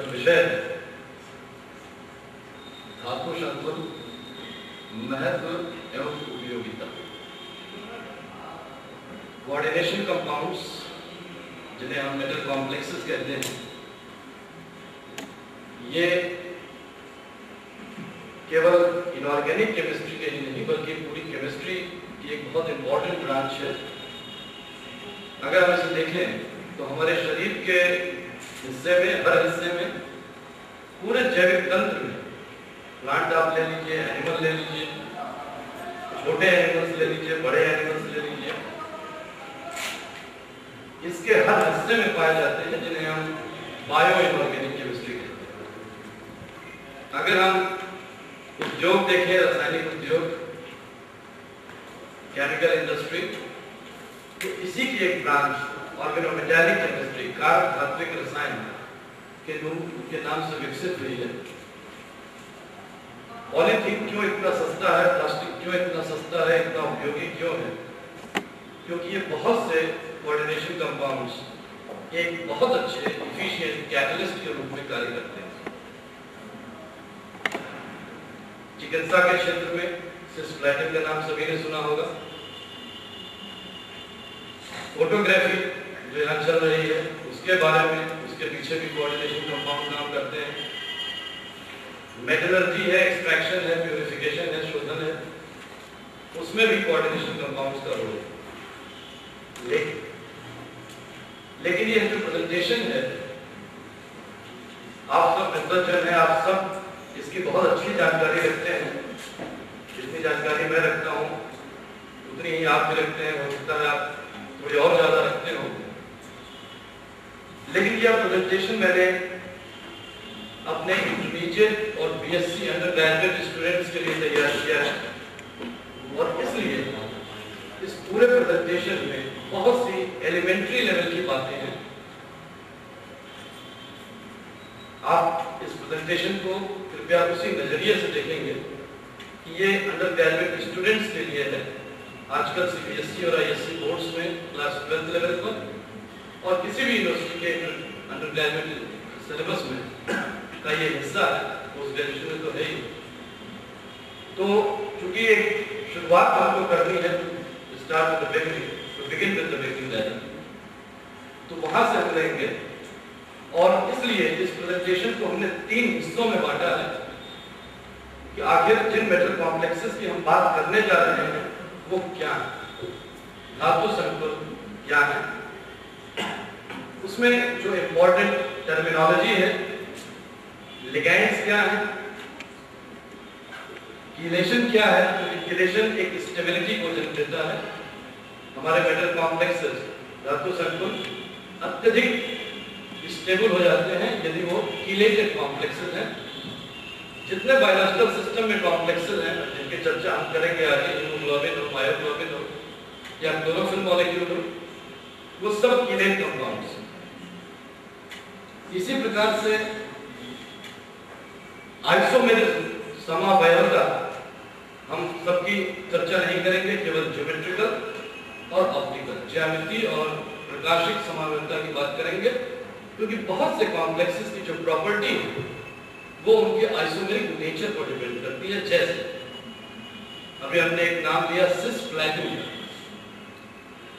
जो विषय है धातु संकुल महत्व एवं उपयोगिता, कोऑर्डिनेशन कंपाउंड्स जिन्हें हम मेटल कॉम्प्लेक्सेस कहते हैं, ये केवल इनऑर्गेनिक केमिस्ट्री के ही नहीं बल्कि पूरी केमिस्ट्री की एक बहुत इंपॉर्टेंट ब्रांच है। अगर हम इसे देखें तो हमारे शरीर के हिस्से में, हर हिस्से में, पूरे जैविक तंत्र में, प्लांट आप ले लीजिए, एनिमल ले लीजिए, छोटे एनिमल्स ले लीजिए, बड़े एनिमल्स ले लीजिए, इसके हर हिस्से में पाए जाते हैं जिन्हें हम बायो इनऑर्गेनिक केमिस्ट्री कहते हैं। अगर हम उद्योग देखें, रासायनिक उद्योग, केमिकल इंडस्ट्री, तो इसी की एक ब्रांच ऑर्गेनोमेटेलिक केमिस्ट्री, कारक धात्विक रसायन के नाम से विकसित हुई है। पॉलीथीन क्यों इतना सस्ता है, प्लास्टिक क्यों इतना सस्ता है, इतना उपयोगी क्यों है? क्योंकि ये बहुत से कोऑर्डिनेशन कंपाउंड्स एक बहुत अच्छे एफिशिएंट कैटलिस्ट के रूप में कार्य करते हैं। चिकित्सा के क्षेत्र में सिस्प्लैटिन का नाम सभी ने सुना होगा। फोटोग्राफी जो यहाँ चल रही है उसके बारे में, उसके पीछे भी कोऑर्डिनेशन कंपाउंड काम करते हैं। मेटलर्जी है, एक्सट्रैक्शन है, प्यूरिफिकेशन है, शोधन है, उसमें भी कोऑर्डिनेशन कंपाउंड्स का रोल है। लेकिन ये जो प्रेजेंटेशन है, आप सब मित्रजन है, आप सब इसकी बहुत अच्छी जानकारी रखते हैं। जितनी जानकारी मैं रखता हूँ उतनी ही आप भी रखते हैं, हो सकता है आप थोड़ी और ज्यादा रखते हो। लेकिन यह प्रेजेंटेशन मैंने अपने इंटरमीडिएट और बीएससी अंडर ग्रेजुएट स्टूडेंट्स के लिए तैयार किया है, और इसलिए इस पूरे प्रेजेंटेशन में बहुत सी एलिमेंट्री लेवल की बातें हैं। आप इस प्रेजेंटेशन को कृपया उसी नजरिए से देखेंगे कि ये अंडर ग्रेजुएट स्टूडेंट्स के लिए है। आजकल सीबीएसई और आईएससी बोर्ड्स में क्लास 12th लेवल पर और किसी भी यूनिवर्सिटी के अंडर ग्रेजुएट सिलेबस में का ये हिस्सा है, पोस्ट ग्रेजुएशन में तो है ही। तो चूंकि एक शुरुआत आपको करनी है, start with the beginning, to begin with the beginning, तो वहां से हम लेंगे। और इसलिए इस प्रेजेंटेशन को हमने 3 हिस्सों में बांटा है कि आखिर जिन मेटल कॉम्प्लेक्सेस की हम बात करने जा रहे हैं वो क्या है, धातु संकुल क्या है, उसमें जो इंपॉर्टेंट टर्मिनोलॉजी है, लिगैंड्स क्या है, कीलेशन क्या है। तो कीलेशन एक स्टेबिलिटी को जन्म देता है। हमारे मेटल कॉम्प्लेक्सेस, धातु संकुल अत्यधिक स्टेबल हो जाते हैं यदि वो कीलेटेड कॉम्प्लेक्सेस हैं। जितने बायोलॉजिकल सिस्टम में कॉम्प्लेक्सेस हैं जिनकी चर्चा हम करेंगे आगे, हीमोग्लोबिन हो, मायोग्लोबिन हो या क्लोरोफिल मॉलिक्यूल हो, वो सब कीलेट कंपाउंड्स हैं। इसी प्रकार से आइसोमेरिज्म, समावयवता, हम सबकी चर्चा नहीं करेंगे, केवल ज्योमेट्रिकल और ऑप्टिकल, ज्यामिति और प्रकाशिक समावयवता की बात करेंगे, क्योंकि बहुत से कॉम्प्लेक्सेस की जो प्रॉपर्टी है वो उनके आइसोमेरिक नेचर पर डिपेंड करती है। जैसे अभी हमने एक नाम दिया सिस्प्लैटिन,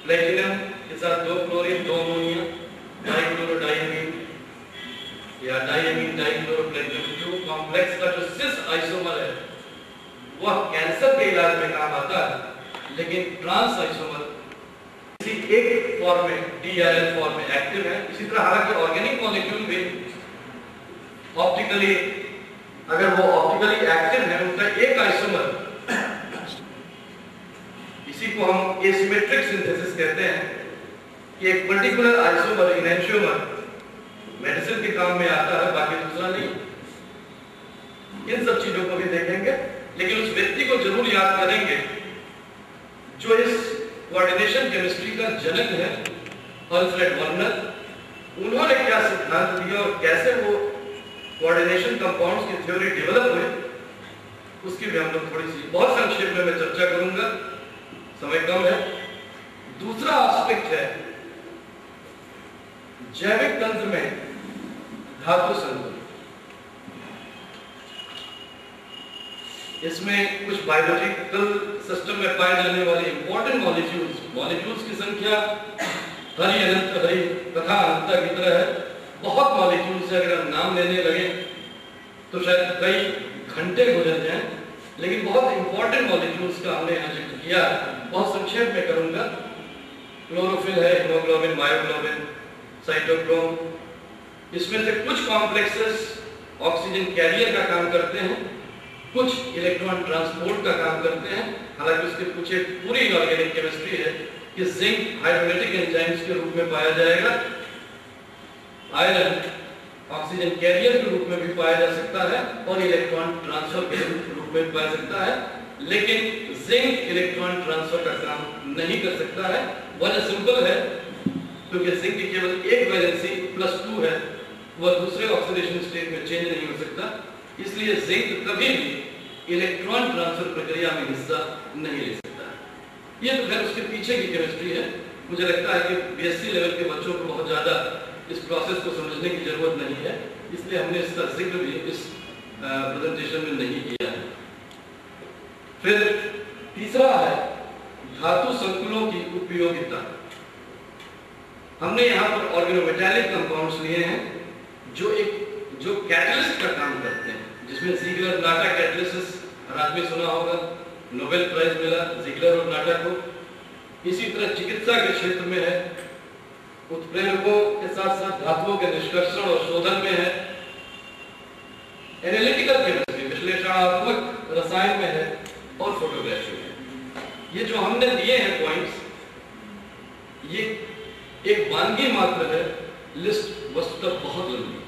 प्लेटिनम के साथ 2 क्लोरीन 2 अमोनिया, डाइक्लोरोडाइमीन या डाइमीन डाइक्लोरोप्लेटिनम, जो कॉम्प्लेक्स का जो सिस आइसोमर है वह कैंसर के इलाज में काम आता है, लेकिन ट्रांस आइसोमर किसी एक फॉर्म में, DRL फॉर्म में एक्टिव है। इसी तरह हालांकि ऑर्गेनिक मॉलिक्यूल भी ऑप्टिकली, अगर वो ऑप्टिकली एक्टिव है, उनका एक आइसोमर, इसी को हम एसिमेट्रिक सिंथेसिस कहते हैं, कि एक पर्टिकुलर आइसोमर, इनैंशियोमर मेडिसिन के काम में आता है, बाकी दूसरा नहीं। इन सब चीजों को भी देखेंगे, लेकिन उस व्यक्ति को जरूर याद करेंगे जो इस कोऑर्डिनेशन केमिस्ट्री का जनक है, अल्फ्रेड वर्नर। उन्होंने क्या सिद्धांत दिया और कैसे वो कोऑर्डिनेशन कंपाउंड्स की थ्योरी डेवलप हुई, उसकी भी हम लोग थोड़ी सी बहुत संक्षेप में मैं चर्चा करूंगा, समय कम है। दूसरा एस्पेक्ट है जैविक तंत्र में धातु संकुल। इसमें कुछ बायोलॉजिकल सिस्टम में पाए जाने वाले इंपॉर्टेंट मॉलिक्यूल्स की संख्या हरी अनंत हरी तथा अनंता की तरह है। बहुत मॉलिक्यूल्स है, अगर हम नाम लेने लगे तो शायद कई घंटे गुजर जाएं, लेकिन बहुत इंपॉर्टेंट मॉलिक्यूल्स का हमने यहाँ जिक्र किया, बहुत संक्षेप में करूंगा। क्लोरोफिल है, हीमोग्लोबिन, मायोग्लोबिन, साइटोक्रोम। इसमें से कुछ कॉम्प्लेक्सेस ऑक्सीजन कैरियर का काम करते हैं, कुछ इलेक्ट्रॉन ट्रांसपोर्ट का काम करते हैं। हालांकि उसके पीछे पूरी इनऑर्गेनिक केमिस्ट्री है कि जिंक हाइड्रोलाइटिक एंजाइम्स के रूप में पाया जाएगा, आयरन ऑक्सीजन कैरियर के रूप में भी पाया जा सकता है और इलेक्ट्रॉन ट्रांसफर के रूप में पाया सकता है, लेकिन जिंक इलेक्ट्रॉन ट्रांसफर का काम नहीं कर सकता है। वजह सिंपल है, क्योंकि जिंक की केवल एक वैलेंसी +2 है, वह दूसरे ऑक्सीडेशन स्टेट में चेंज नहीं हो सकता, इसलिए जिंक कभी भी इलेक्ट्रॉन ट्रांसफर प्रक्रिया में हिस्सा नहीं ले सकता। ये तो खैर उसके पीछे की केमिस्ट्री है। मुझे लगता है कि बीएससी लेवल के बच्चों को बहुत ज्यादा इस प्रोसेस को समझने की जरूरत नहीं है, इसलिए हमने इसका जिक्र भी इस प्रेजेंटेशन में नहीं किया है। फिर तीसरा है धातु संकुलों की उपयोगिता। हमने यहाँ पर ऑर्गेनोमेटालिक कंपाउंड्स लिए हैं जो कैटलिस्ट का काम करते हैं, जिसमें ज़िगलर नाटा कैटलिसिस हर आदमी सुना होगा, नोबेल प्राइज मिला ज़िगलर और नाटा को। इसी तरह चिकित्सा के क्षेत्र में है, उत्प्रेरकों के साथ साथ धातुओं के निष्कर्षण और शोधन में है, एनालिटिकल केमिस्ट्री विश्लेषणात्मक रसायन में है और फोटोग्राफी में। ये जो हमने दिए हैं पॉइंट्स, ये एक वानगी मात्र है, लिस्ट वस्तुतः बहुत लंबी है।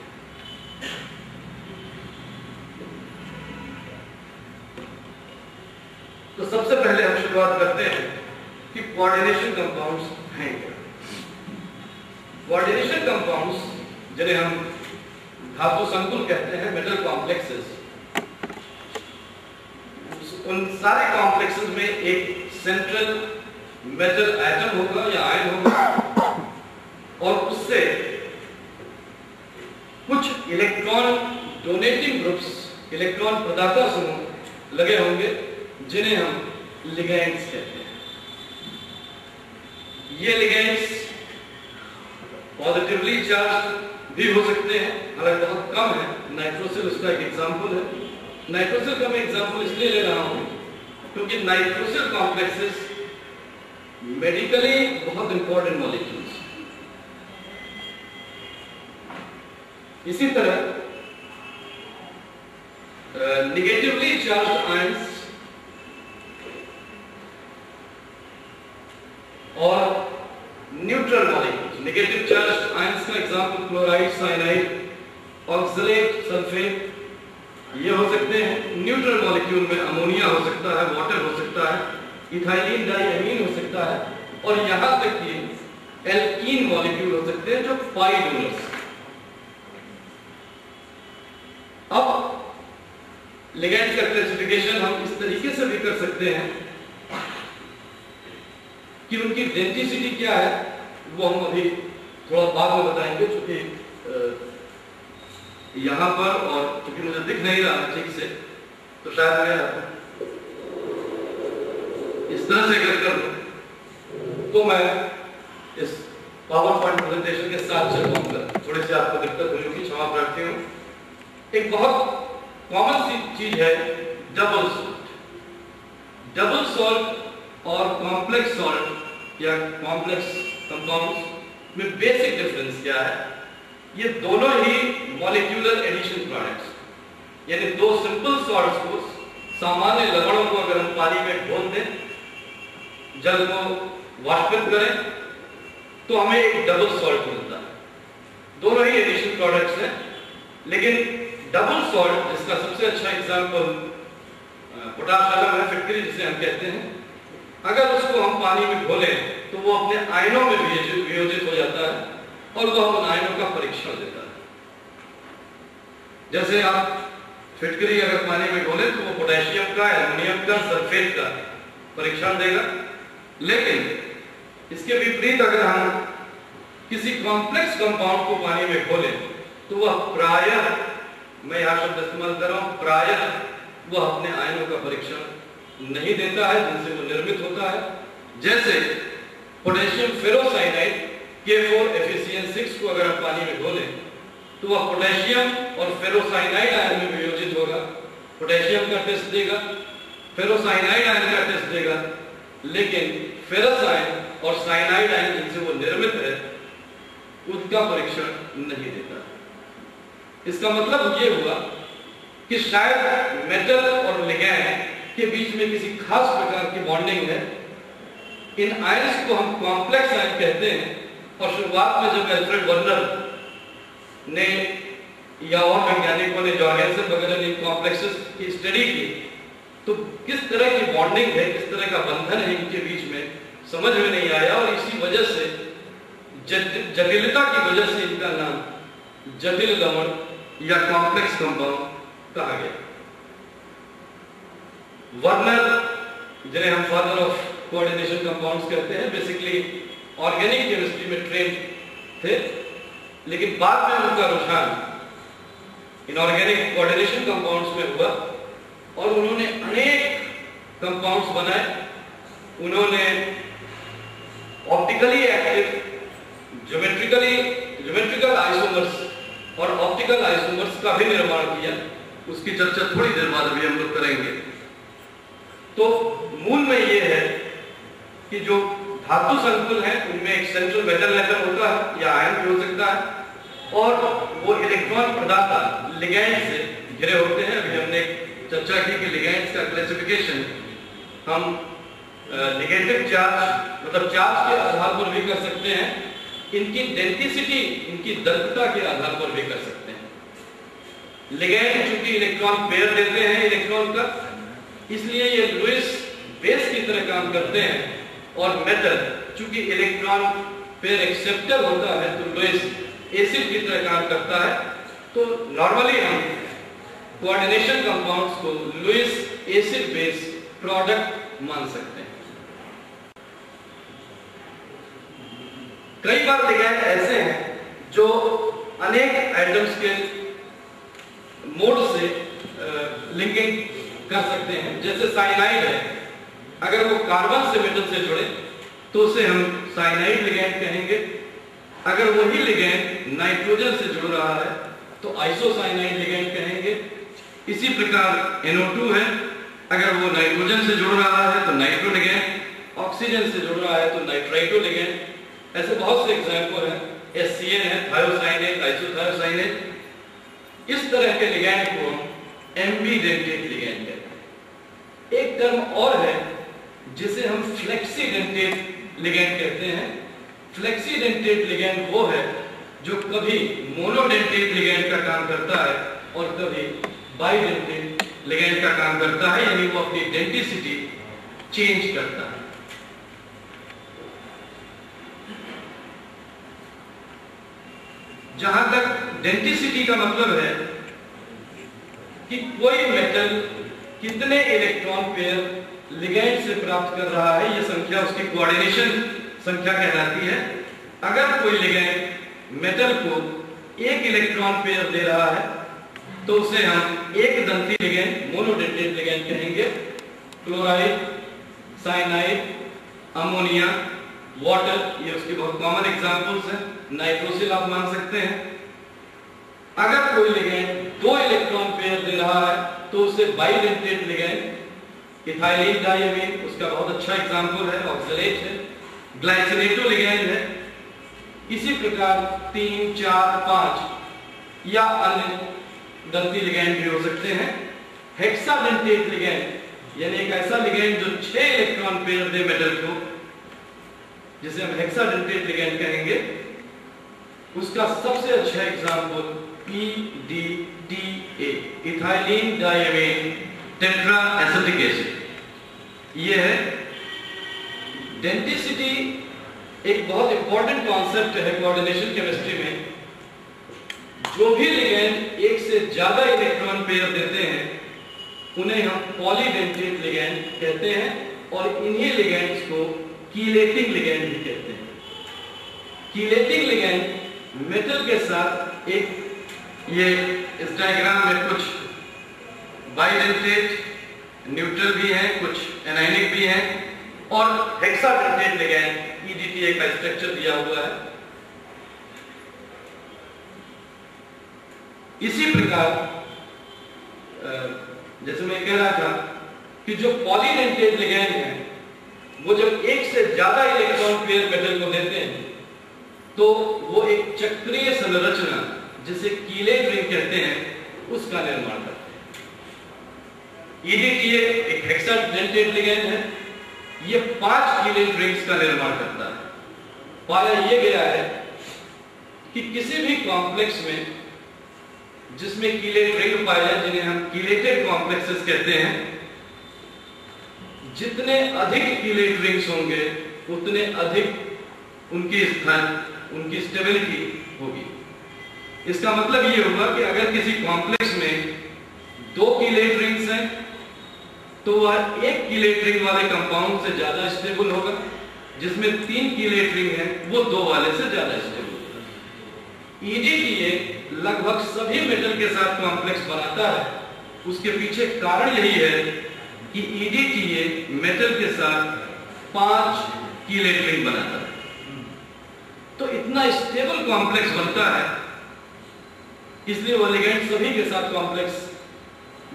तो सबसे पहले हम शुरुआत करते हैं कि कोऑर्डिनेशन कंपाउंड्स हैं क्या। कोऑर्डिनेशन कंपाउंड्स, जिन्हें हम धातु संकुल कहते हैं, मेटल कॉम्प्लेक्सेस, उन सारे कॉम्प्लेक्सेस में एक सेंट्रल मेटल एटम होगा या आयन होगा और उससे कुछ इलेक्ट्रॉन डोनेटिंग ग्रुप्स, इलेक्ट्रॉन प्रदाता समूह लगे होंगे, जिन्हें हम लिगैंड्स कहते हैं। ये लिगैंड्स पॉजिटिवली चार्ज भी हो सकते हैं, हालांकि बहुत कम है। नाइट्रोसिल उसका एक एग्जांपल है। नाइट्रोसिल का मैं एग्जांपल इसलिए ले रहा हूं क्योंकि नाइट्रोसिल कॉम्प्लेक्सेस मेडिकली बहुत इंपॉर्टेंट मॉलिक्यूल्स। इसी तरह नेगेटिवली चार्ज आयंस और neutral molecules. Negative charge ions का example chloride, cyanide, oxalate, sulphate ये हो सकते हैं। न्यूट्रल मॉलिक्यूल में अमोनिया हो सकता है, वाटर हो सकता है, इथाइलिन डाइएमीन हो सकता है और यहां तक कि एल्कीन मॉलिक्यूल हो सकते हैं जो पाई डोनर्स। अब लिगैंड का क्लासिफिकेशन हम इस तरीके से भी कर सकते हैं कि उनकी डेंसिटी क्या है, वो हम अभी थोड़ा बाद में बताएंगे, क्योंकि यहां पर और क्योंकि मुझे दिख नहीं रहा ठीक से, तो शायद मैं इस तरह से अगर करूं तो मैं इस पावर पॉइंट प्रेजेंटेशन के साथ चल पाऊंगा। थोड़ी सी आपको दिक्कत हुई होगी, क्षमा प्रार्थी हूं। एक बहुत कॉमन सी चीज है डबल सॉल्ट। डबल सॉल्ट और कॉम्प्लेक्स सॉल्ट या कॉम्प्लेक्स कंपाउंड्स में बेसिक डिफरेंस क्या है? ये दोनों ही मॉलिक्यूलर एडिशन प्रोडक्ट्स, यानी दो सिंपल सॉल्ट्स को, सामान्य लवणों को अगर हम पानी में घोल दें, जल को वाष्पित करें, तो हमें एक डबल सॉल्ट मिलता है। दोनों ही एडिशन प्रोडक्ट्स हैं, लेकिन डबल सॉल्ट, जिसका सबसे अच्छा एग्जांपल पोटाश है, फिटकरी जिसे हम कहते हैं, अगर उसको हम पानी में घोलें तो वो अपने आयनों में वियोजित हो जाता है और वो हम उन आयनों का परीक्षण देता है। जैसे आप फिटकरी अगर पानी में घोलें तो वो पोटेशियम का, एल्युमिनियम का, सल्फेट का परीक्षण देगा, लेकिन इसके विपरीत अगर हम किसी कॉम्प्लेक्स कंपाउंड को पानी में घोलें तो वह प्रायः, मैं यहां शब्द इस्तेमाल कर रहा हूं, प्रायः वह अपने आयनों का परीक्षण नहीं देता है जिनसे वो निर्मित होता है। जैसे पोटेशियम फेरोसाइनाइड K4FeCN6 को अगर हम पानी में घोलें तो वह पोटेशियम और फेरोसाइनाइड आयन में वियोजित होगा, पोटेशियम का टेस्ट देगा, फेरोसाइनाइड आयन का टेस्ट देगा, लेकिन फेरस आयन और साइनाइड आयन जिनसे वो निर्मित है उसका परीक्षण नहीं देता। इसका मतलब ये हुआ कि शायद मेटल और लिगैंड के बीच में किसी खास प्रकार की बॉन्डिंग है। इन आयंस को हम कॉम्प्लेक्स आयन कहते हैं और शुरुआत में जब एल्फ्रेड वर्नर ने या और वैज्ञानिकों ने जॉर्गेनसन वगैरह ने कॉम्प्लेक्सेस की स्टडी की तो किस तरह की बॉन्डिंग है, किस तरह का बंधन है इनके बीच में समझ में नहीं आया और इसी वजह से जटिलता की वजह से इनका नाम जटिल लवण या कॉम्प्लेक्स कंपाउंड कहा गया। वर्नर, जिन्हें हम फादर ऑफ कोऑर्डिनेशन कंपाउंड्स कहते हैं, बेसिकली ऑर्गेनिक केमिस्ट्री में ट्रेन थे, लेकिन बाद में उनका रुझान इनऑर्गेनिक कोऑर्डिनेशन कंपाउंड्स में हुआ और उन्होंने अनेक कंपाउंड्स बनाए। उन्होंने ऑप्टिकली एक्टिव ज्योमेट्रिकल आइसोमर्स और ऑप्टिकल आइसोमर्स का भी निर्माण किया। उसकी चर्चा थोड़ी देर बाद अभी हम लोग करेंगे। तो मूल में यह है कि जो धातु संकुल है उनमें एक सेंट्रल मेटल एटम होता है या आयन भी हो सकता है और वो इलेक्ट्रॉन प्रदाता लिगैंड से घिरे होते हैं। अभी हमने चर्चा की कि लिगैंड्स का क्लासिफिकेशन हम नेगेटिव चार्ज मतलब चार्ज के आधार पर भी कर सकते हैं, इनकी डेंसिटी, इनकी दृढ़ता के आधार पर भी कर सकते हैं। लिगैंड चूंकि इलेक्ट्रॉन पेयर देते हैं इलेक्ट्रॉन का, इसलिए ये लुईस बेस की तरह काम करते हैं और मेटल चूंकि इलेक्ट्रॉन पेयर एक्सेप्टर होता है तो लुईस एसिड की तरह काम करता है। तो नॉर्मली हम कोऑर्डिनेशन कंपाउंड्स को लुईस एसिड बेस प्रोडक्ट मान सकते हैं। कई बार लिगैंड ऐसे हैं जो अनेक एटम्स के मोड से लिंकिंग कर सकते हैं। जैसे साइनाइड है, अगर वो कार्बन से मेटल से जुड़े तो उसे हम साइनाइड लिगैंड कहेंगे। अगर वही लिगैंड नाइट्रोजन से जुड़ रहा है तो आइसोसाइनाइड लिगैंड कहेंगे। इसी प्रकार NO2 है, अगर वो नाइट्रोजन से जुड़ रहा है तो नाइट्रो लिगैंड, ऑक्सीजन से जुड़ रहा है तो नाइट्राइटो लिगैंड। ऐसे बहुत से एग्जाम्पल हैं। HCN है, थायोसाइनेट, आइसोथायोसाइनेट। इस तरह के लिगैंड को हम एम्बीडेंटेट लिगैंड कहते हैं। एक टर्म और है जिसे हम फ्लेक्सीडेंटेट लिगैंड कहते हैं। फ्लेक्सीडेंटेट लिगैंड वो है जो कभी मोनोडेंटेट लिगैंड का काम करता है और कभी बाइडेंटेट लिगैंड का काम करता है, यानी वो अपनी डेंसिटी चेंज करता है। जहां तक डेंसिटी का मतलब है कि कोई मेटल कितने इलेक्ट्रॉन पेयर लिगैंड से प्राप्त कर रहा है, यह संख्या उसकी कोऑर्डिनेशन संख्या कहलाती है। अगर कोई लिगैंड मेटल को एक इलेक्ट्रॉन पेयर दे रहा है तो उसे हम एक दंती लिगैंड, मोनोडेंटेट लिगैंड कहेंगे। क्लोराइड, साइनाइड, अमोनिया, वाटर, ये उसके बहुत कॉमन एग्जांपल्स हैं। नाइट्रोसिल आप मान सकते हैं। अगर कोई लिगैंड दो इलेक्ट्रॉन पेयर दे रहा है तो उसे बाइडेंटेट लिगैंड। इथाइलिन डाइअमीन उसका बहुत अच्छा एग्जांपल है, ऑक्सलेट है। ग्लाइसिनेटो लिगैंड है। इसी प्रकार 3, 4, 5 या अन्य दंती लिगैंड भी हो सकते हैं। हेक्साडेंटेट लिगैंड यानी एक ऐसा लिगैंड जो 6 इलेक्ट्रॉन पेयर दे मेटल को, जिसे हम हेक्साडेंटेट लिगैंड कहेंगे। उसका सबसे अच्छा example EDTA, ethylene diamine tetra acetic acid. ये है। डेंसिटी एक बहुत इंपॉर्टेंट कॉन्सेप्ट है कोऑर्डिनेशन केमिस्ट्री में। जो भी लिगैंड एक से ज्यादा इलेक्ट्रॉन पेयर देते हैं उन्हें हम पॉलीडेंटेट लिगैंड कहते हैं और इन्हीं लिगैंड्स को कीलेटिंग लिगैंड भी कहते हैं। कीलेटिंग लिगैंड मेटल के साथ एक, ये इस डायग्राम में कुछ बाइडेंटेट न्यूट्रल भी हैं, कुछ एनायनिक भी हैं, और हेक्साडेंटेट लिगैंड EDTA का स्ट्रक्चर दिया हुआ है। इसी प्रकार जैसे मैं कह रहा था कि जो पॉलीडेंटेट लिगैंड है वो जब एक से ज्यादा इलेक्ट्रॉन पेयर मेटल को देते हैं तो वो एक चक्रीय संरचना जिसे कीलेट रिंग कहते हैं उसका निर्माण करते हैं। EDTA एक हेक्साडेंटेट लिगैंड है, ये 5 कीलेट रिंग्स का निर्माण करता है। पाया ये गया है कि किसी भी कॉम्प्लेक्स में जिसमें कीलेट रिंग पाए जाए, जिन्हें हम कीलेटेड कॉम्प्लेक्सेस कहते हैं, जितने अधिक कीलेट रिंग्स होंगे उतने अधिक उनकी स्थान, उनकी स्टेबिलिटी होगी। इसका मतलब ये होगा कि अगर किसी कॉम्प्लेक्स में 2 कीलेट रिंग्स हैं तो वह 1 कीलेट रिंग वाले कंपाउंड से ज्यादा स्टेबल होगा, जिसमें 3 कीलेट रिंग है वो 2 वाले से ज्यादा स्टेबल होगा। EDTA लगभग सभी मेटल के साथ कॉम्प्लेक्स बनाता है। उसके पीछे कारण यही है कि EDTA मेटल के साथ 5 कीलेट रिंग बनाता है, तो इतना स्टेबल कॉम्प्लेक्स बनता है, इसलिए वह लिगैंड सभी के साथ कॉम्प्लेक्स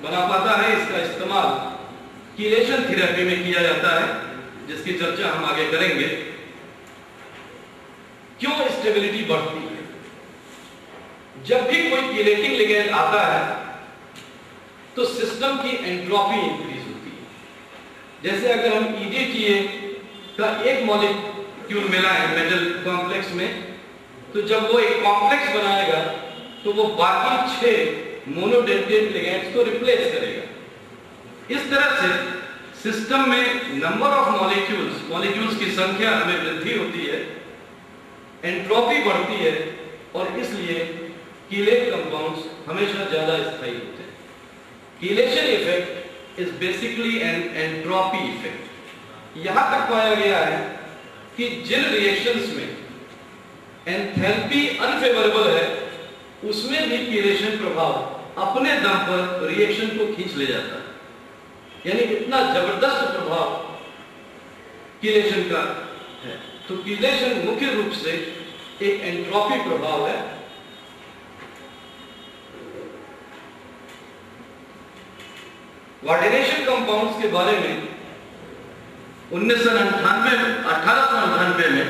बना पाता है। इसका इस्तेमाल कीलेशन थेरेपी में किया जाता है, जिसकी चर्चा हम आगे करेंगे। क्यों स्टेबिलिटी बढ़ती है? जब भी कोई कीलेटिंग लिगैंड आता है तो सिस्टम की एंट्रोपी इंक्रीज होती है। जैसे अगर हम EDTA का एक मॉलिक्यूल मिलाएं मेटल कॉम्प्लेक्स में, तो जब वो एक कॉम्प्लेक्स बनाएगा तो वो बाकी 6 मोनोडेंटेट लिगैंड्स को रिप्लेस करेगा। इस तरह से सिस्टम में नंबर ऑफ मॉलिक्यूल्स की संख्या में वृद्धि होती है, एंट्रोपी बढ़ती है, और इसलिए कीलेट कंपाउंड्स हमेशा ज्यादा स्थायी होते हैं। Chelation effect is basically an entropy effect. यहां तक पाया गया है कि जिन रिएक्शंस में एंथैल्पी अनफेवरेबल है उसमें भी कीलेशन प्रभाव अपने दम पर रिएक्शन को खींच ले जाता है। यानी इतना जबरदस्त प्रभाव कीलेशन का है। तो कीलेशन मुख्य रूप से एक एंट्रोपी प्रभाव है। कोऑर्डिनेशन कंपाउंड्स के बारे में 1898 में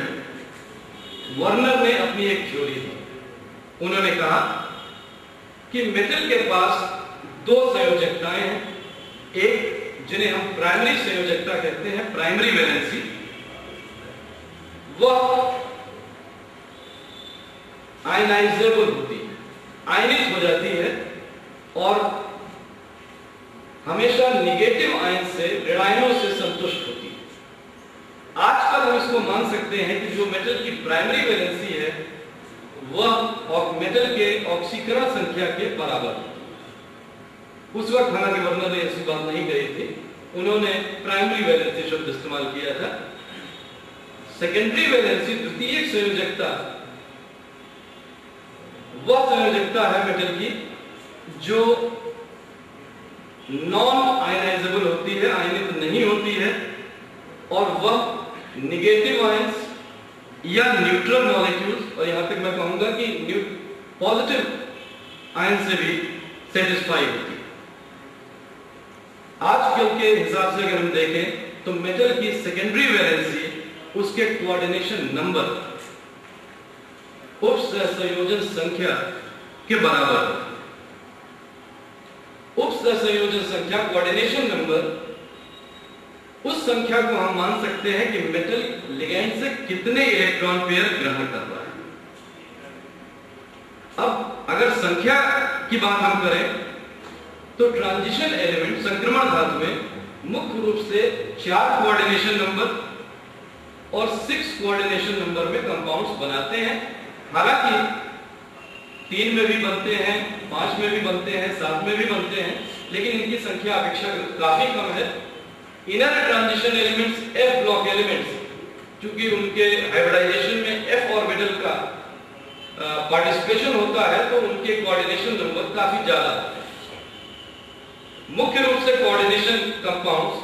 वर्नर ने अपनी एक थ्योरी दी। उन्होंने कहा कि मेटल के पास 2 संयोजकताएं हैं, एक जिन्हें हम प्राइमरी संयोजकता कहते हैं, प्राइमरी वैलेंसी, वह आयनाइजेबल होती है, आयनित हो जाती है और हमेशा निगेटिव आयन से, ऋणायनों से संतुष्ट होती है। आजकल हम इसको मान सकते हैं कि जो मेटल की प्राइमरी वैलेंसी है वह मेटल के ऑक्सीकरण संख्या के बराबर है। उस वक्त हालांकि वर्नर ने ऐसी बात नहीं कही थी, उन्होंने प्राइमरी वैलेंसी शब्द इस्तेमाल किया था। सेकेंडरी वैलेंसी, द्वितीयक संयोजकता, वह संयोजकता है मेटल की जो नॉन आयनाइजेबल होती है, आयनित नहीं होती है, और वह निगेटिव आयंस या न्यूट्रल मॉलिक्यूल्स, और यहां तक मैं कहूंगा कि पॉजिटिव आयन से भी सेटिस्फाई होती है। आजकल के हिसाब से अगर हम देखें तो मेटल की सेकेंडरी वैलेंसी उसके कोऑर्डिनेशन नंबर, उप संयोजन संख्या के बराबर है। उप संयोजन संख्या, कोऑर्डिनेशन नंबर, उस संख्या को हम मान सकते हैं कि मेटल लिगैंड से कितने इलेक्ट्रॉन पेयर ग्रहण कर रहा है। अब अगर संख्या की बात हम करें तो ट्रांजिशन एलिमेंट, संक्रमण धातु में मुख्य रूप से 4 कोऑर्डिनेशन नंबर और 6 कोऑर्डिनेशन नंबर में कंपाउंड्स बनाते हैं। हालांकि 3 में भी बनते हैं, 5 में भी बनते हैं, 7 में भी बनते हैं, लेकिन इनकी संख्या अपेक्षाकृत काफी कम है। Inner transition elements, F block elements, क्योंकि उनके हाइब्रिडाइजेशन में F ऑर्बिटल का पार्टिसिपेशन होता है तो उनके कोऑर्डिनेशन नंबर काफी ज्यादा है। मुख्य रूप से coordination compounds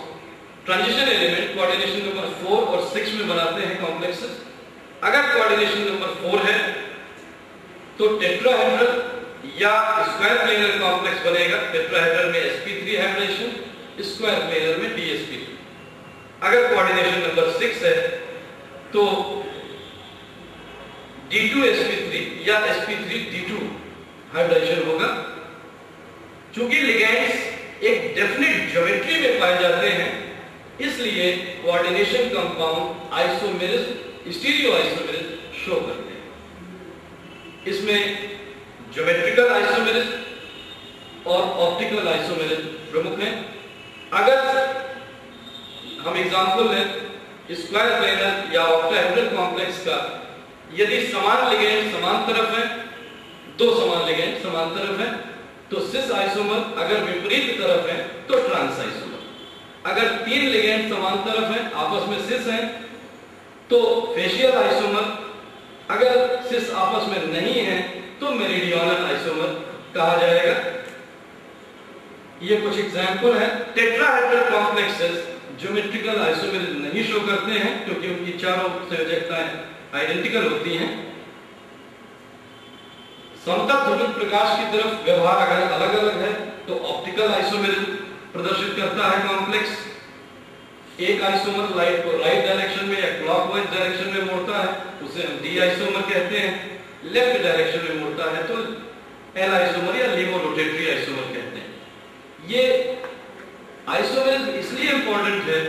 transition element coordination number 4 और 6 में बनाते हैं कॉम्प्लेक्सेस। अगर कोऑर्डिनेशन नंबर 4 है तो टेट्राहेड्रल या स्क्वायर प्लेनर कॉम्प्लेक्स बनेगा। टेट्राहेड्रल में sp3 हाइब्रिडेशन, स्क्वायर प्लेनर में dsp3। अगर कोऑर्डिनेशन नंबर 6 है तो d2sp3 या sp3d2 हाइब्रिडेशन होगा। चूंकि लिगेंड्स एक डेफिनेट ज्योमेट्री में पाए जाते हैं, इसलिए coordination compound isomerism, stereo isomerism show करते हैं। इसमें ज्योमेट्रिकल आइसोमेरिज्म और ऑप्टिकल आइसोमेरिज्म प्रमुख हैं। अगर हम एग्जांपल लें स्क्वायर प्लेनर या ऑक्टाहेड्रल कॉम्प्लेक्स का, यदि समान लिगेंड समान तरफ है, दो समान लिगेंड समान तरफ है तो सिस आइसोमर, अगर विपरीत तरफ है तो ट्रांस आइसोमर। अगर तीन लिगेंड समान तरफ है, आपस में सिस हैं, तो फेशियल आइसोमर। अगर सिस आपस में नहीं है तो मेरिडियनल आइसोमर कहा जाएगा। ये कुछ एग्जांपल है। टेट्राहेड्रल कॉम्प्लेक्सेस ज्योमेट्रिकल आइसोमेरिज्म नहीं शो करते हैं क्योंकि उनकी चारों संयोजकताएं आइडेंटिकल होती हैं। समतल ध्रुवित प्रकाश की तरफ व्यवहार अगर अलग अलग है तो ऑप्टिकल आइसोमेरिज्म प्रदर्शित करता है कॉम्प्लेक्स। एक आइसोमर लाइट को राइट डायरेक्शन में या क्लॉकवाइज डायरेक्शन में मोड़ता है, उसे हम डी आइसोमर कहते हैं। लेफ्ट डायरेक्शन में मोड़ता है तो एल आइसोमर या लीवो रोटेटरी आइसोमर कहते हैं। ये आइसोमेरिज्म इसलिए इंपॉर्टेंट है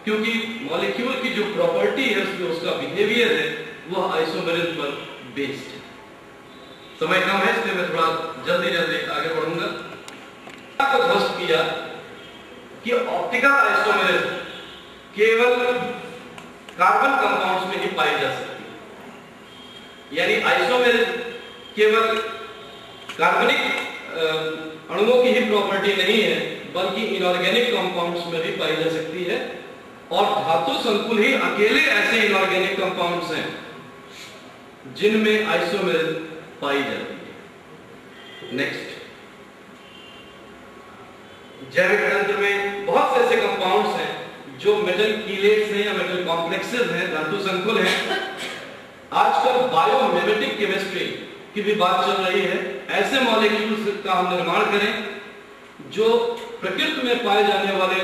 क्योंकि मॉलिक्यूल की जो प्रॉपर्टी है, उसका बिहेवियर है, वह आइसोमेरिज्म पर बेस्ड है। समय कम है इसलिए मैं थोड़ा जल्दी आगे बढ़ूंगा। आपको ध्वस्त किया कि ऑप्टिकल आइसोमेरिज्म केवल कार्बन कंपाउंड्स में ही पाई जा सकती है, यानी आइसोमेरिज्म केवल कार्बनिक अणुओं की ही प्रॉपर्टी नहीं है बल्कि इनऑर्गेनिक कंपाउंड्स में भी पाई जा सकती है। और धातु संकुल ही अकेले ऐसे इनऑर्गेनिक कंपाउंड्स हैं जिनमें आइसोमेरिज्म पाई जाती है। नेक्स्ट, जैविक तंत्र में बहुत से ऐसे कंपाउंड्स हैं जो मेटल कीलेट्स हैं या मेटल कॉम्प्लेक्सेस हैं, धातु संकुल हैं। आजकल बायोमिमेटिक केमिस्ट्री की भी बात चल रही है। ऐसे मॉलिक्यूल्स का हम निर्माण करें जो प्रकृति में पाए जाने वाले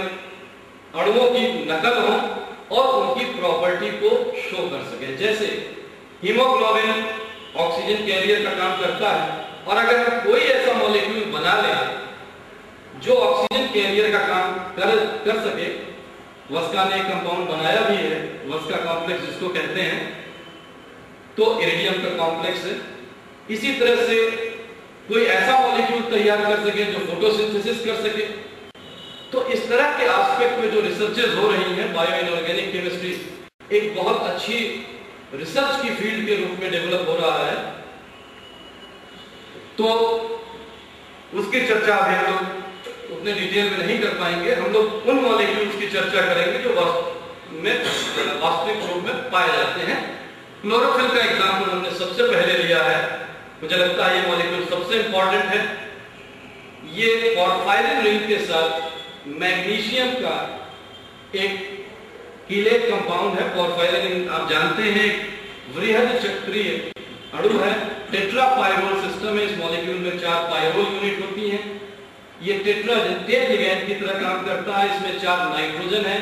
अणुओं की नकल हो और उनकी प्रॉपर्टी को शो कर सके। जैसे हीमोग्लोबिन ऑक्सीजन कैरियर का काम करता है, और अगर हम कोई ऐसा मॉलिक्यूल बना ले जो ऑक्सीजन कैरियर का काम कर सके, वस्का ने एक कंपाउंड बनाया भी है, वस्का कॉम्प्लेक्स जिसको कहते हैं, तो इरिडियम का कॉम्प्लेक्स है। इसी तरह से कोई ऐसा मॉलिक्यूल तैयार कर सके जो फोटोसिंथेसिस कर सके। तो इस तरह के एस्पेक्ट में जो रिसर्चेस हो रही हैं, बायो इनऑर्गेनिक केमिस्ट्री एक बहुत अच्छी रिसर्च की फील्ड के रूप में डेवलप हो रहा है। तो उसकी चर्चा अभी हम लोग उतने डिटेल में नहीं कर पाएंगे। हम लोग उन मॉलिक्यूल्स की चर्चा करेंगे जो वास्तविक रूप में पाए जाते हैं। क्लोरोफिल का एग्जाम्पल हमने सबसे पहले लिया है। मुझे लगता है ये मॉलिक्यूल सबसे इंपॉर्टेंट है। ये पॉरफायरिन रिंग के साथ मैग्नीशियम का एक कीलेट कंपाउंड है। पॉरफायरिन रिंग आप जानते हैं एक वृहद चक्रीय अणु है, टेट्रापाइरोल सिस्टम है। इस मॉलिक्यूल में 4 पाइरोल यूनिट होती हैं। ये टेट्राजेंटेट लिगैंड की तरह काम करता है। इसमें 4 नाइट्रोजन है,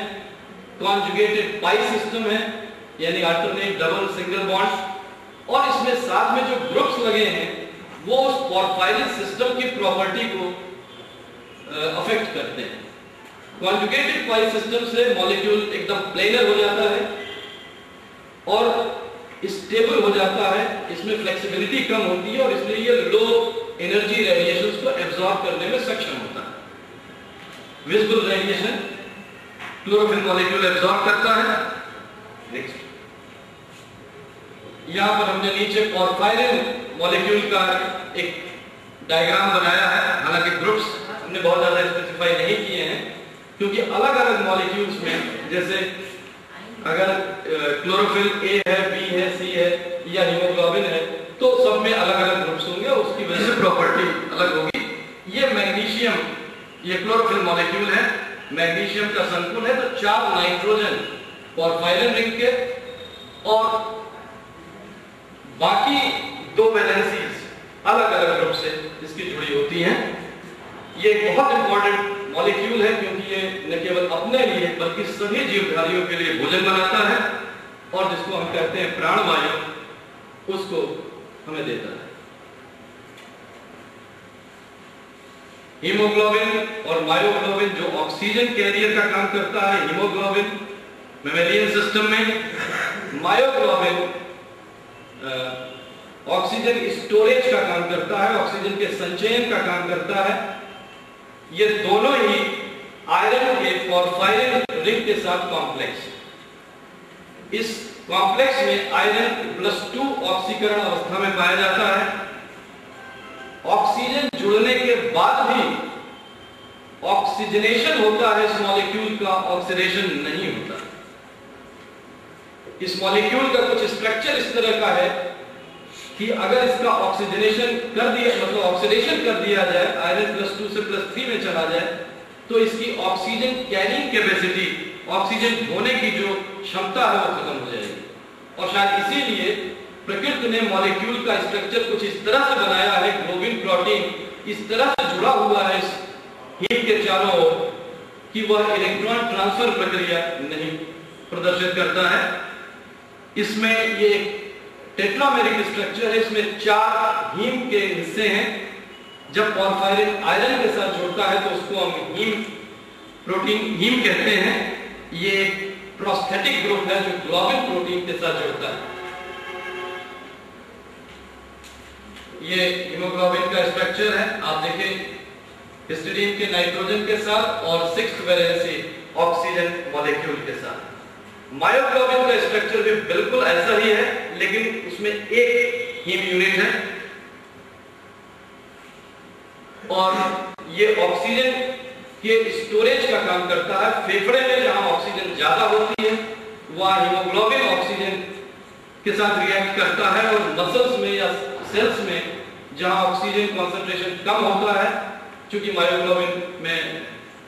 कॉन्जुगेटेड पाई सिस्टम है, यानी अल्टरनेट डबल सिंगल बॉन्ड्स, और इसमें साथ में जो ग्रुप्स लगे हैं वो उस पॉरफायरिन सिस्टम की प्रॉपर्टी को अफेक्ट करते हैं। कॉन्जुगेटेड पाई सिस्टम से मॉलिक्यूल एकदम प्लेनर हो जाता है और स्टेबल हो जाता है। इसमें फ्लेक्सिबिलिटी कम होती है और इसलिए ये लो एनर्जी रेडिएशंस को एब्जॉर्ब करने में सक्षम होता है। Visible radiation chlorophyll molecule absorb करता है। नेक्स्ट, यहां पर हमने नीचे पॉरफायरिन मॉलिक्यूल का एक डायग्राम बनाया है। हालांकि ग्रुप्स हमने बहुत ज्यादा स्पेसिफाई नहीं किए हैं क्योंकि अलग अलग मॉलिक्यूल्स में, जैसे अगर क्लोरोफिल ए है, बी है, सी है या हीमोग्लोबिन है, तो सब में अलग अलग ग्रुप्स होंगे और उसकी वजह से प्रॉपर्टी अलग होगी। ये मैग्नीशियम, ये क्लोरोफिल क्लोरोफिल मॉलिक्यूल है, मैग्नीशियम का संकुल है, तो 4 नाइट्रोजन पॉरफायरिन रिंग के और बाकी 2 वैलेंसीज अलग अलग ग्रुप से इसकी जुड़ी होती हैं। ये एक बहुत इंपॉर्टेंट मॉलिक्यूल है क्योंकि ये न केवल अपने लिए बल्कि सभी जीवधारियों के लिए भोजन बनाता है और जिसको हम कहते हैं प्राणवायु, उसको हमें देता है। हीमोग्लोबिन और मायोग्लोबिन जो ऑक्सीजन कैरियर का काम करता है, हीमोग्लोबिन मैमेलियन सिस्टम में, मायोग्लोबिन ऑक्सीजन स्टोरेज का काम करता है, ऑक्सीजन के संचयन का काम करता है। ये दोनों ही आयरन के पॉरफायरिन रिंग के साथ कॉम्प्लेक्स। इस कॉम्प्लेक्स में आयरन +2 ऑक्सीकरण अवस्था में पाया जाता है। ऑक्सीजन जुड़ने के बाद भी ऑक्सीजनेशन होता है इस मॉलिक्यूल का, ऑक्सीडेशन नहीं होता। इस मॉलिक्यूल का कुछ स्ट्रक्चर इस तरह का है कि अगर इसका ऑक्सीजनेशन कर दिया, मतलब ऑक्सीडेशन कर दिया जाए, आयरन +2 से +3 में चला जाए, तो इसकी ऑक्सीजन कैरिंग कैपेसिटी, ऑक्सीजन ढोने की जो क्षमता है वो खत्म हो जाएगी। और शायद इसीलिए प्रकृति ने मॉलिक्यूल का स्ट्रक्चर कुछ इस तरह से बनाया है, ग्लोबिन प्रोटीन इस तरह से जुड़ा हुआ है इस हीम के चारों ओर कि वह इलेक्ट्रॉन ट्रांसफर प्रक्रिया नहीं प्रदर्शित करता है। इसमें ये टेट्रामेरिक स्ट्रक्चर है, इसमें 4 हीम के हिस्से हैं। जब पॉरफायरिन आयरन के साथ जुड़ता है तो उसको हम हीम प्रोटीन हीम कहते हैं। ये एक प्रोस्थेटिक ग्रुप है जो ग्लोबिन प्रोटीन के साथ जुड़ता है। ये हीमोग्लोबिन का स्ट्रक्चर है, आप देखें हिस्टीडीन के नाइट्रोजन के साथ और 6th वैलेंसी ऑक्सीजन मॉलिक्यूल के साथ। मायोग्लोबिन का स्ट्रक्चर भी बिल्कुल ऐसा ही है, लेकिन उसमें एक हीम यूनिट है और ये ऑक्सीजन के स्टोरेज का काम करता है। फेफड़े में जहां ऑक्सीजन ज्यादा होती है वहां हीमोग्लोबिन ऑक्सीजन के साथ रिएक्ट करता है और मसल्स में या सेल्स में जहां ऑक्सीजन कंसंट्रेशन कम होता है, क्योंकि मायोग्लोबिन में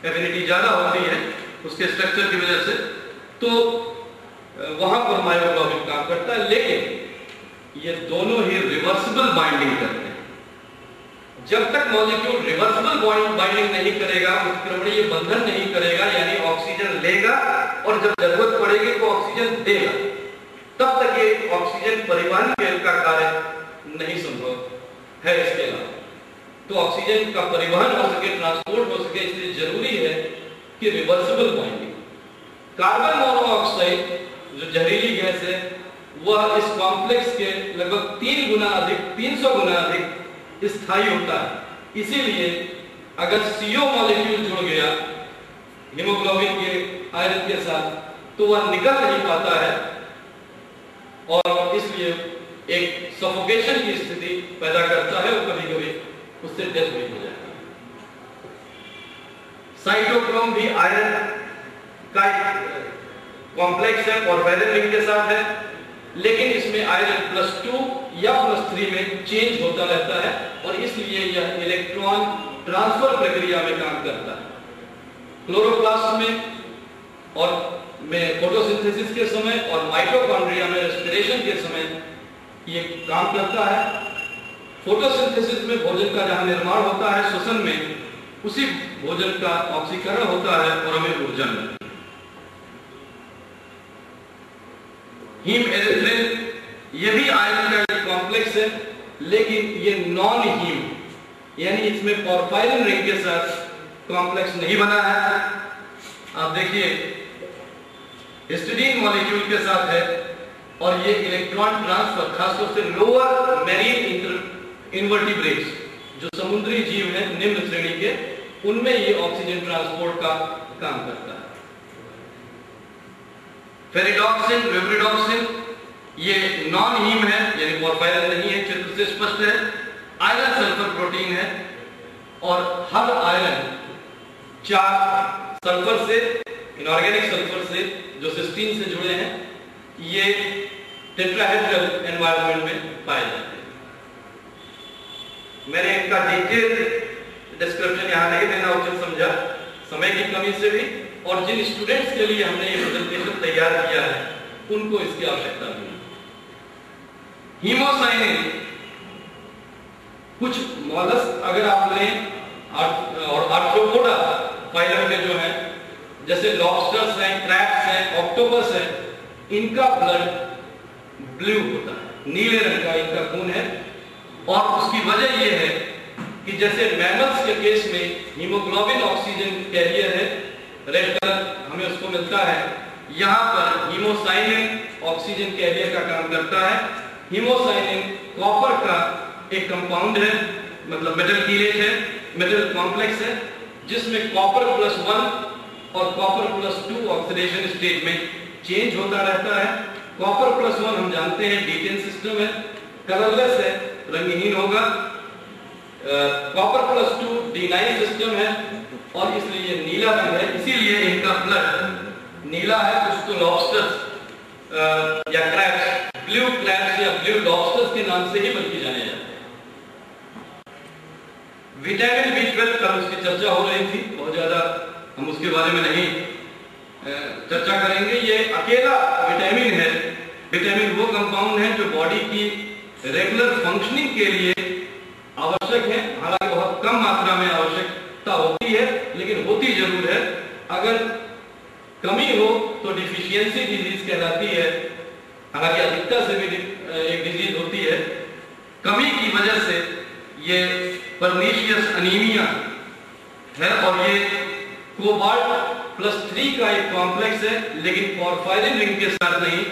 एफिनिटी ज्यादा होती है उसके स्ट्रक्चर की वजह से, तो वहां पर मायोग्लोबिन काम करता है। लेकिन ये दोनों ही रिवर्सिबल बाइंडिंग करते हैं। जब तक मॉलिक्यूल रिवर्सिबल बाइंडिंग नहीं करेगा, उत्क्रमणीय बंधन नहीं करेगा, यानी ऑक्सीजन लेगा और जब जरूरत पड़ेगी तो ऑक्सीजन देगा, तब तक ये ऑक्सीजन परिवहन का कार्य नहीं संभव है। इसके अलावा तो ऑक्सीजन का परिवहन हो सके, ट्रांसपोर्ट हो सके, इसलिए जरूरी है कि रिवर्सिबल बाइंडिंग। कार्बन मोनोऑक्साइड जो जहरीली गैस है वह इस कॉम्प्लेक्स के लगभग 3 गुना अधिक, 300 गुना अधिक स्थायी होता है। इसीलिए अगर CO मॉलिक्यूल जुड़ गया हीमोग्लोबिन के आयरन के साथ तो वह निकल नहीं पाता है और इसलिए एक सफोकेशन की स्थिति पैदा करता है और कभी-कभी उससे डेथ भी हो जाती है। साइटोक्रोम भी आयरन का कॉम्प्लेक्स है, पॉरफायरिन रिंग के साथ है, लेकिन इसमें आयरन +2 या +3 में चेंज होता रहता है और इसलिए यह इलेक्ट्रॉन ट्रांसफर प्रक्रिया में काम करता है। क्लोरोप्लास्ट में और फोटोसिंथेसिस के समय और माइटोकॉन्ड्रिया में रेस्पिरेशन के समय ये काम करता है। फोटोसिंथेसिस में भोजन का जहां निर्माण होता है, श्वसन में उसी भोजन का ऑक्सीकरण होता है और हमें ऊर्जा मिलती है। हीम एरिथ्रिन ये भी आयरन का एक कॉम्प्लेक्स है, लेकिन ये नॉन हीम यानी इसमें पॉरफायरिन रिंग के साथ कॉम्प्लेक्स नहीं बना है। आप देखिए हिस्टीडीन मॉलिक्यूल के साथ है और ये इलेक्ट्रॉन ट्रांसफर खासतौर से लोअर मैरीन इनवर्टिब्रेट्स जो समुद्री जीव हैं निम्न श्रेणी के, उनमें ये ऑक्सीजन ट्रांसपोर्ट का काम करता है। फेरिडॉक्सिन, विब्रिडॉक्सिन ये नॉन हीम है यानी पॉरफायरिन नहीं है, चित्र से स्पष्ट है। आयरन सल्फर प्रोटीन है और हर आयरन 4 सल्फर से, इनऑर्गेनिक सल्फर से जो सिस्टीन से जुड़े हैं, ये टेट्राहेड्रल एनवायरनमेंट में पाए जाते हैं। मैंने इनका डिटेल डिस्क्रिप्शन यहां नहीं देना उचित समझा, समय की कमी से भी, और जिन स्टूडेंट्स के लिए हमने ये प्रेजेंटेशन तैयार किया है उनको इसकी आवश्यकता भी है। हीमोसाइनिन कुछ मॉलस्क अगर आप लें और आर्थ्रोपोडा फाइलम के जो है, जैसे लॉबस्टर्स हैं, क्रैब्स हैं, ऑक्टोपस है, इनका ब्लड ब्लू होता है, नीले रंग का इनका खून है। और उसकी वजह यह है कि जैसे मैमल्स के केस में हीमोग्लोबिन ऑक्सीजन कैरियर है, रेड कलर हमें उसको मिलता है, यहाँ पर हीमोसाइनिन ऑक्सीजन कैरियर का काम करता है। हीमोसाइनिन कॉपर का एक कंपाउंड है, मतलब मेटल कीलेट है, मेटल कॉम्प्लेक्स है, जिसमें कॉपर +1 और कॉपर +2 ऑक्सीडेशन स्टेट में चेंज होता रहता है। कॉपर +1 हम जानते हैं D10 सिस्टम है, कलरलेस है, रंगहीन होगा। कॉपर +2 D9 सिस्टम है और इसलिए नीला रंग है, इसीलिए इनका ब्लड नीला है। कुछ तो लॉबस्टर्स या क्रैब्स, ब्लू क्रैब्स या ब्लू लॉबस्टर्स के नाम से ही बल्कि जाने जाते हैं। विटामिन B12 कल उसकी चर्चा हो रही थी, बहुत ज्यादा हम उसके बारे में नहीं चर्चा करेंगे। ये अकेला विटामिन है। विटामिन वो कंपाउंड है जो बॉडी की रेगुलर फंक्शनिंग के लिए आवश्यक है, हालांकि बहुत कम मात्रा में आवश्यकता होती है, लेकिन होती जरूर है। अगर कमी हो तो डिफिशियंसी डिजीज कहलाती है, हालांकि अधिकता से भी एक डिजीज होती है। कमी की वजह से ये परनीशियस अनीमिया है और ये कोबाल्ट +3 का एक कॉम्प्लेक्स है, लेकिन पॉर्फायरिन रिंग के साथ नहीं,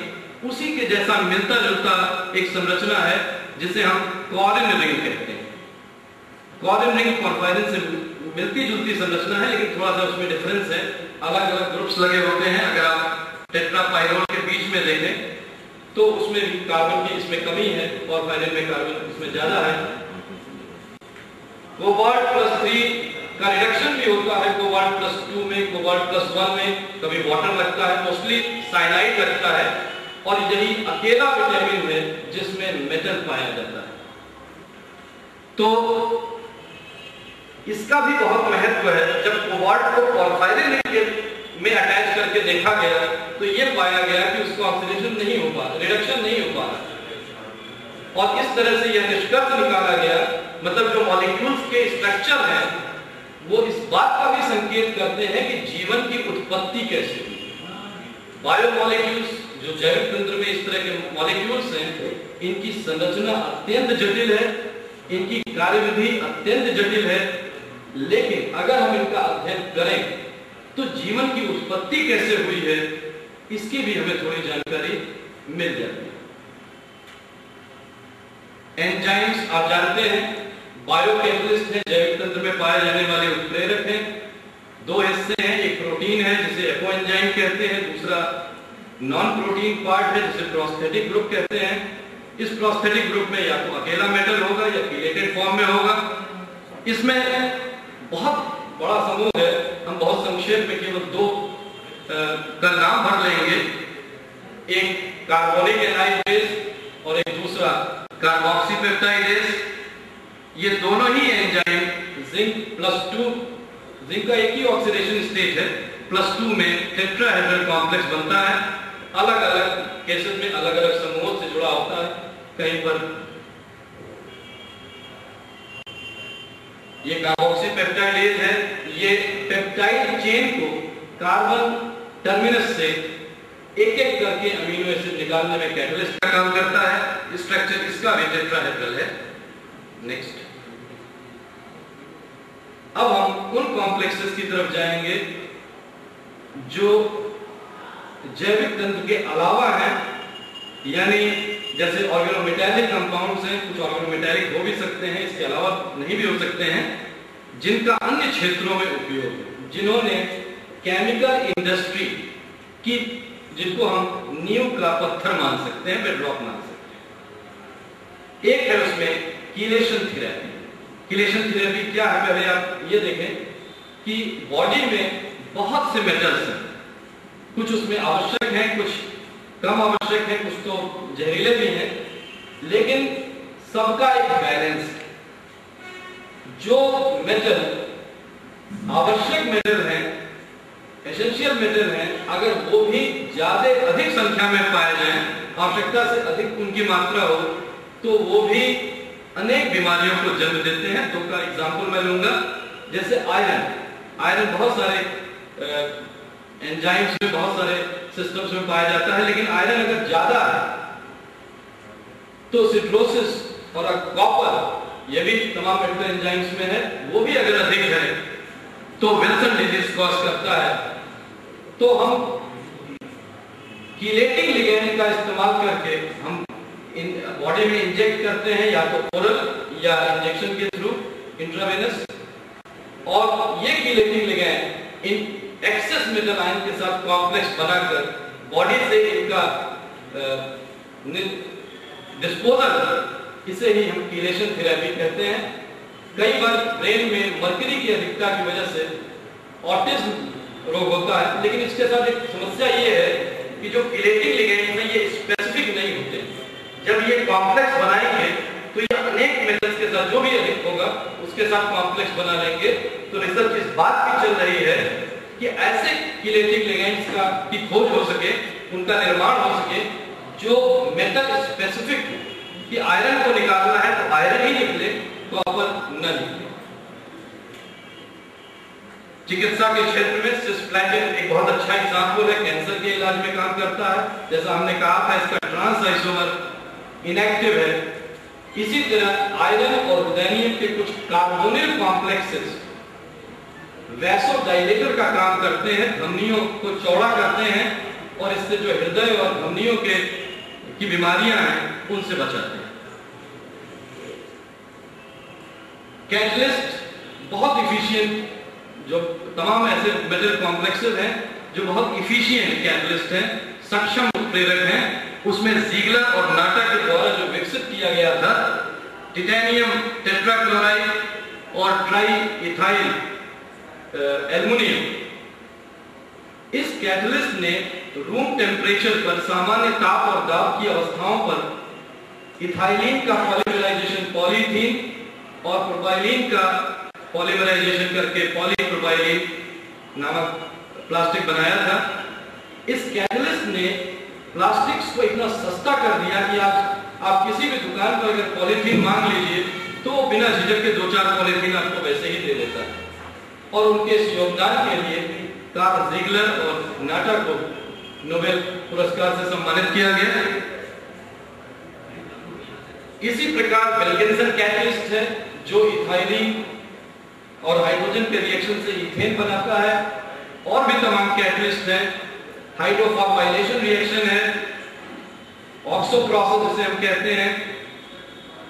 उसी के जैसा मिलता जुलता एक संरचना है जिसे हम क्लोरिन रिंग कहते हैं। क्लोरिन रिंग पॉर्फायरिन से मिलती जुलती संरचना है, लेकिन थोड़ा सा उसमें डिफरेंस है, अलग अलग ग्रुप्स लगे होते हैं। अगर आप टेट्रापाइरोल के बीच में देखें तो उसमें भी कार्बन की इसमें कमी है, पॉर्फायरिन में कार्बन इसमें ज्यादा है। कोबाल्ट +3 का रिडक्शन भी होता है कोबाल्ट +2 में, कोबाल्ट +1 में कभी वाटर लगता है, मोस्टली साइनाइड लगता है, और यही अकेला विटामिन है जिसमें मेटल पाया जाता है। तो इसका भी बहुत महत्व है। जब कोबाल्ट को पॉर्फायरिन में अटैच करके देखा गया तो यह पाया गया कि उसको ऑक्सीडेशन नहीं हो पा रहा, रिडक्शन नहीं हो पा रहा, और इस तरह से यह निष्कर्ष निकाला गया, मतलब जो मॉलिक्यूल्स के स्ट्रक्चर हैं वो इस बात का भी संकेत करते हैं कि जीवन की उत्पत्ति कैसे हुई। बायोमॉलिक्यूल्स जो जैविक तंत्र में इस तरह के मॉलिक्यूल्स हैं, इनकी संरचना अत्यंत जटिल है, इनकी कार्यविधि अत्यंत जटिल है, लेकिन अगर हम इनका अध्ययन करें तो जीवन की उत्पत्ति कैसे हुई है इसकी भी हमें थोड़ी जानकारी मिल जाती है। एंजाइम्स आप जानते हैं बायोकेटलिस्ट है, जैविक तंत्र में पाए जाने वाले उत्प्रेरक हैं। दो हिस्से हैं, एक प्रोटीन है जिसे एपोएंजाइम कहते हैं, दूसरा नॉन प्रोटीन पार्ट है जिसे प्रोस्थेटिक ग्रुप कहते हैं। इस प्रोस्थेटिक ग्रुप में या तो अकेला मेटल होगा या कीलेटेड फॉर्म में होगा। इसमें बहुत बड़ा समूह है, हम बहुत संक्षेप में केवल दो का नाम भर लेंगे, एक कार्बोनिक एनाइड्रेज और एक दूसरा कार्बोक्सीपेप्टाइडेज। ये दोनों ही एंजाइम जिंक +2, जिंक का एक ही ऑक्सीडेशन स्टेट है, +2 में टेट्राहेड्रल कॉम्प्लेक्स बनता है। अलग अलग केसेस में अलग अलग समूहों से जुड़ा होता है। कहीं पर ये कार्बोक्सीपेप्टाइडेज है, ये पेप्टाइड चेन को कार्बन टर्मिनस से एक एक करके अमीनो एसिड निकालने में कैटलिस्ट का काम करता है। स्ट्रक्चर इसका भी टेट्राहेड्रल है। नेक्स्ट, अब हम उन कॉम्प्लेक्सेस की तरफ जाएंगे जो जैविक तंत्र के अलावा है, यानी जैसे ऑर्गेनोमेटालिक कंपाउंड्स हैं, कुछ ऑर्गेनोमेटालिक हो भी सकते हैं, इसके अलावा नहीं भी हो सकते हैं, जिनका अन्य क्षेत्रों में उपयोग है, जिन्होंने केमिकल इंडस्ट्री की, जिनको हम नींव का पत्थर मान सकते हैं, बेडरॉक मान सकते हैं। एक है उसमें कीलेशन थेरेपी। कीलेशन थेरेपी क्या है, पहले आप ये देखें कि बॉडी में बहुत से मेटल्स हैं, कुछ उसमें आवश्यक हैं, कुछ कम आवश्यक है, कुछ तो जहरीले भी हैं, लेकिन सबका एक बैलेंस है। जो मेटल आवश्यक मेटल हैं, एसेंशियल मेटल हैं, अगर वो भी ज्यादा अधिक संख्या में पाए जाएं, आवश्यकता से अधिक उनकी मात्रा हो, तो वो भी अनेक बीमारियों को जन्म देते हैं। दो का एग्जांपल मैं लूंगा, जैसे आयरन बहुत सारे एंजाइम्स में, बहुत सारे सिस्टम्स में पाया जाता है, लेकिन आयरन अगर ज्यादा है तो सिट्रोसिस और कॉपर, ये भी तमाम मेटल एंजाइम्स में है, वो भी अगर अधिक है तो विल्सन डिजीज कॉज करता है। तो हम कीलेटिंग लिगेंड का इस्तेमाल करके हम बॉडी में इंजेक्ट करते हैं, या तो ओरल या इंजेक्शन के थ्रू इंट्रावेनस, और ये chelating ligand in excess metal ion के साथ कॉम्प्लेक्स बनाकर बॉडी से इनका डिस्पोजल, इसे ही हम कीलेशन थेरेपी कहते हैं। कई बार ब्रेन में मर्करी की अधिकता की वजह से ऑटिज्म रोग होता है, लेकिन इसके साथ एक समस्या ये है कि जो कीलेटिंग लिगेंड हैं ये स्पेसिफिक नहीं होते। जब ये कॉम्प्लेक्स बनाएंगे तो ये अनेक मेटल्स के साथ, जो भी अधिक होगा उसके साथ कॉम्प्लेक्स बना लेंगे। तो रिसर्च इस बात की चल रही है कि ऐसे कीलेटिंग लिगेंड्स की खोज हो सके, उनका निर्माण हो सके जो मेटल स्पेसिफिक, कि आयरन को निकालना है तो आयरन ही निकले, कॉपर न निकले। चिकित्सा के क्षेत्र में सिस्प्लैटिन एक बहुत अच्छा एग्जाम्पल है, कैंसर के इलाज में काम करता है। जैसा हमने कहा था, इसका ट्रांस आइसोमर इनएक्टिव है। इसी तरह आयरन और रुथेनियम के कुछ कार्बोनिल कॉम्प्लेक्सेस वैसोडाइलेटर का काम करते हैं, धमनियों को चौड़ा करते हैं, और इससे जो हृदय और धमनियों की बीमारियां हैं उनसे बचाते हैं। कैटलिस्ट बहुत इफिशिएंट, जो तमाम ऐसे मेटल कॉम्प्लेक्सेस हैं जो बहुत इफिशिएंट कैटलिस्ट हैं, सक्षम उत्प्रेरक हैं, उसमें ज़ीगलर और नाटा के द्वारा जो विकसित किया गया था टिटेनियम टेट्राक्लोराइड और ट्राई इथाइल एल्युमिनियम, इस कैटलिस्ट ने रूम टेम्परेचर पर सामान्य ताप और दाब की अवस्थाओं पर इथाइलिन का पॉलीमराइजेशन पॉलीथीन और प्रोपाइलिन का पॉलीमराइजेशन करके पॉलीप्रोपाइलिन नामक प्लास्टिक बनाया था। इस कैटलिस्ट ने प्लास्टिक्स को इतना सस्ता कर दिया कि आप किसी भी दुकान पर अगर पॉलीथीन मांग लीजिए तो बिना झिझक के 2-4 पॉलीथीन आपको वैसे ही दे देता है। और उनके इस योगदान के लिए कार्ल ज़ीगलर और नाटा को नोबेल पुरस्कार से सम्मानित किया गया। इसी प्रकार विल्किंसन कैटलिस्ट है जो इथाइलिन और हाइड्रोजन के रिएक्शन से इथेन बनाता है। और भी तमाम कैटलिस्ट हैं, हाइड्रोफॉर्माइलेशन रिएक्शन है, ऑक्सो प्रोसेस जिसे हम कहते हैं।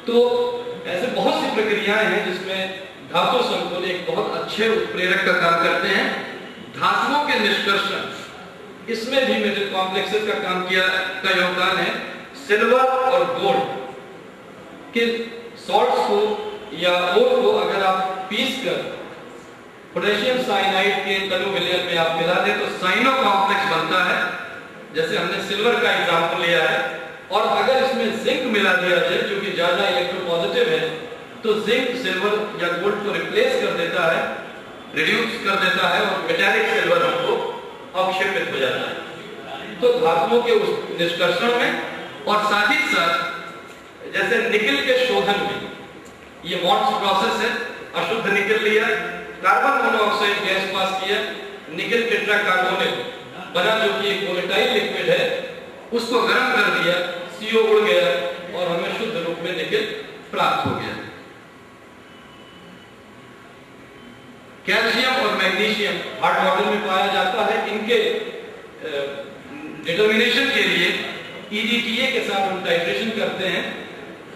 तो ऐसे बहुत सी प्रक्रियाएं हैं जिसमें धातु संकुल एक बहुत अच्छे उत्प्रेरक का काम करते हैं। धातुओं के निष्कर्षण, इसमें भी मेटल कॉम्प्लेक्सेस का काम का योगदान है। सिल्वर और गोल्ड के सॉल्ट्स को या ओर को अगर आप पीस कर पोटेशियम साइनाइड के तनु विलयन में आप मिला दें तो साइनो कॉम्प्लेक्स बनता है, जैसे हमने सिल्वर का एग्जांपल लिया है। और अगर इसमें जिंक मिला दिया जाए जो कि ज्यादा इलेक्ट्रोपॉजिटिव है, तो जिंक सिल्वर या गोल्ड को रिप्लेस कर देता है, रिड्यूस कर देता है, और मेटालिक सिल्वर हमको अवक्षेपित हो जाता है। तो धातुओं के उस निष्कर्षण में, और साथ ही साथ जैसे निकल के शोधन में, ये मॉट्स प्रोसेस है, अशुद्ध निकल लिया, कार्बन मोनोऑक्साइड गैस पास किया, निकल टेट्राकार्बोनेट बना जो कि एक वोलेटाइल लिक्विड है, उसको गर्म कर दिया, CO उड़ गया और हमें शुद्ध रूप में निकल प्राप्त हो गया। कैल्शियम और मैग्नीशियम हार्ट वाटर में पाया जाता है। इनके डिटर्मिनेशन के लिए EDTA के साथ हम टाइट्रेशन करते हैं।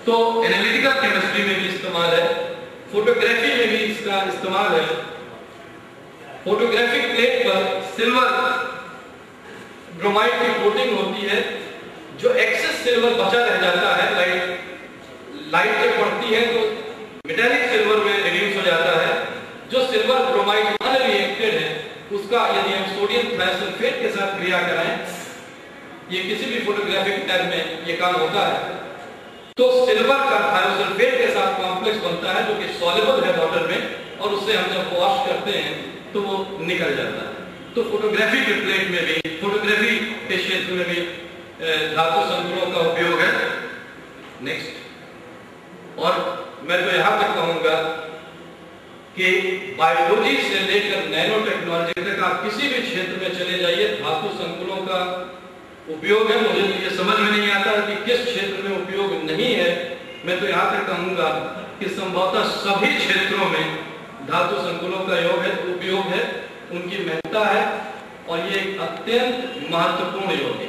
तो एनालिटिकल केमिस्ट्री में भी इस्तेमाल है, फोटोग्राफी में भी इसका इस्तेमाल है। फोटोग्राफिक प्लेट पर सिल्वर ब्रोमाइड की कोटिंग होती है, जो एक्सेस सिल्वर बचा रह जाता है, लाइट जब पड़ती है तो मेटालिक सिल्वर में रिड्यूस हो जाता है। जो सिल्वर ब्रोमाइड अनरिएक्टेड है, उसका यदि हम सोडियम थायोसल्फेट के साथ क्रिया कराएं, ये किसी भी फोटोग्राफिक टैब में ये काम होता है, तो सिल्वर का थायोसल्फेट के साथ कॉम्प्लेक्स बनता है जो कि सॉल्युबल है वाटर में, और उससे हम जब वॉश करते हैं तो वो निकल जाता है। तो फोटोग्राफी के प्लेट में भी, फोटोग्राफी के क्षेत्र में भी धातु संकुलों का उपयोग है। नेक्स्ट, और मैं तो यहां तक कहूंगा कि बायोलॉजी से लेकर नैनो टेक्नोलॉजी तक आप किसी भी क्षेत्र में चले जाइए, धातु संकुलों का उपयोग है। मुझे ये समझ में नहीं आता कि किस क्षेत्र में उपयोग नहीं है। मैं तो यहां तक कहूंगा कि संभवतः सभी क्षेत्रों में धातु संकुलों का उपयोग है, उनकी महत्ता है और ये एक अत्यंत महत्वपूर्ण योग है।